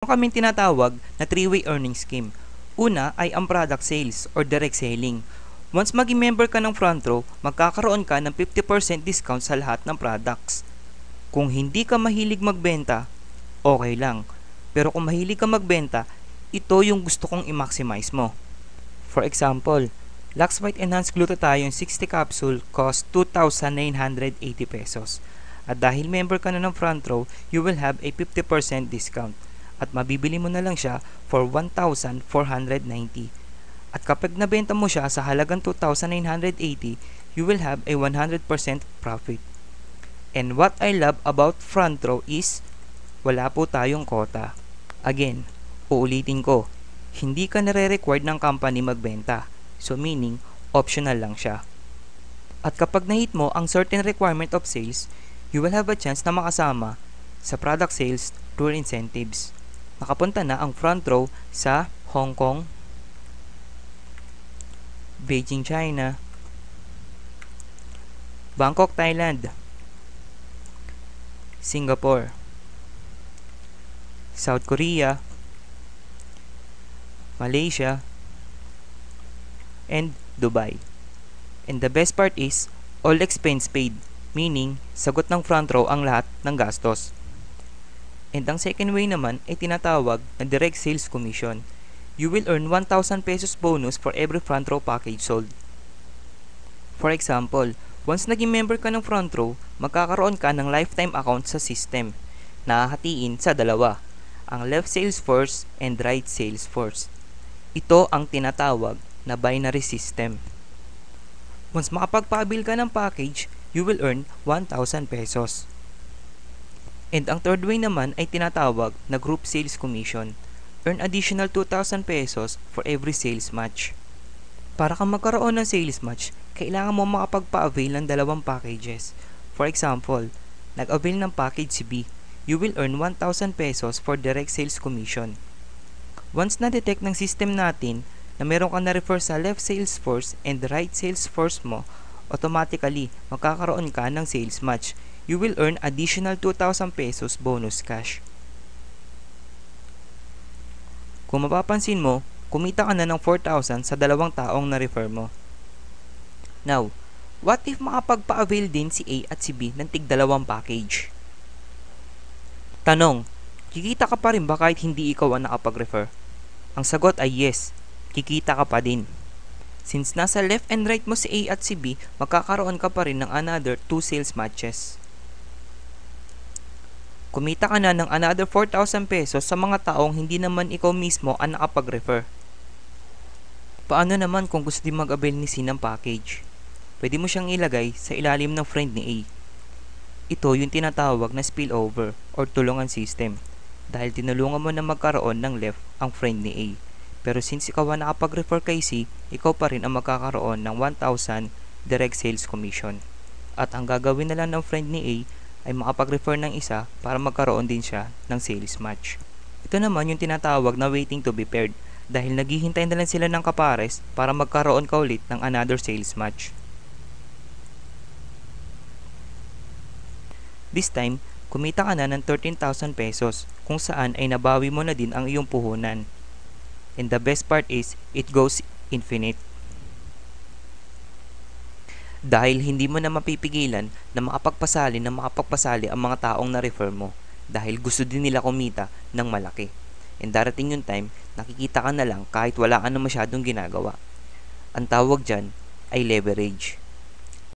Meron kaming tinatawag na three-way earning scheme. Una ay ang product sales or direct selling. Once maging member ka ng front row, magkakaroon ka ng 50% discount sa lahat ng products. Kung hindi ka mahilig magbenta, okay lang. Pero kung mahilig ka magbenta, ito yung gusto kong i-maximize mo. For example, Lux White Enhanced Glutathione 60 capsule cost 2,980 pesos. At dahil member ka na ng front row, you will have a 50% discount. At mabibili mo na lang siya for 1,490. At kapag nabenta mo siya sa halagang 2,980, you will have a 100% profit. And what I love about front row is, wala po tayong quota. Again, uulitin ko, hindi ka nare-required ng company magbenta. So meaning, optional lang siya. At kapag na-hit mo ang certain requirement of sales, you will have a chance na makasama sa product sales tour incentives. Nakapunta na ang front row sa Hong Kong, Beijing, China, Bangkok, Thailand, Singapore, South Korea, Malaysia, and Dubai. And the best part is, all expense paid, meaning sagot ng front row ang lahat ng gastos. And ang second way naman ay tinatawag na direct sales commission. You will earn 1,000 pesos bonus for every front row package sold. For example, once naging member ka ng front row, magkakaroon ka ng lifetime account sa system. Nahahatiin sa dalawa, ang left sales force and right sales force. Ito ang tinatawag na binary system. Once makapagpa-avail ka ng package, you will earn 1,000 pesos. And ang third way naman ay tinatawag na group sales commission. Earn additional 2,000 pesos for every sales match. Para kang magkaroon ng sales match, kailangan mo makapagpa-avail ng dalawang packages. For example, nag-avail ng package B, you will earn 1,000 pesos for direct sales commission. Once na-detect ng system natin na meron ka na-refer sa left sales force and right sales force mo, automatically magkakaroon ka ng sales match. You will earn additional 2,000 pesos bonus cash. Kung mapapansin mo, kumita ka na ng 4,000 sa dalawang taong na-refer mo. Now, what if makapagpa-avail din si A at si B ng tig-dalawang package? Tanong, kikita ka pa rin ba kahit hindi ikaw ang nakapag-refer? Ang sagot ay yes, kikita ka pa din. Since nasa left and right mo si A at si B, magkakaroon ka pa rin ng another 2 sales matches. Kumita ka na ng another 4,000 pesos sa mga taong hindi naman ikaw mismo ang nakapag-refer. Paano naman kung gusto din mag-avail ni C ng package? Pwede mo siyang ilagay sa ilalim ng friend ni A. Ito yung tinatawag na spillover or tulungan system dahil tinulungan mo na magkaroon ng left ang friend ni A. Pero since ikaw ang nakapag-refer kay C, ikaw pa rin ang magkakaroon ng 1,000 direct sales commission. At ang gagawin na lang ng friend ni A ay makapag-refer ng isa para magkaroon din siya ng sales match. Ito naman yung tinatawag na waiting to be paired dahil naghihintay na lang sila ng kapares para magkaroon ka ulit ng another sales match. This time, kumita ka na ng 13,000 pesos kung saan ay nabawi mo na din ang iyong puhunan. And the best part is, it goes infinite. Dahil hindi mo na mapipigilan na makapagpasali ang mga taong na-refer mo dahil gusto din nila kumita ng malaki. And darating yung time, nakikita ka na lang kahit wala ka na masyadong ginagawa. Ang tawag dyan ay leverage.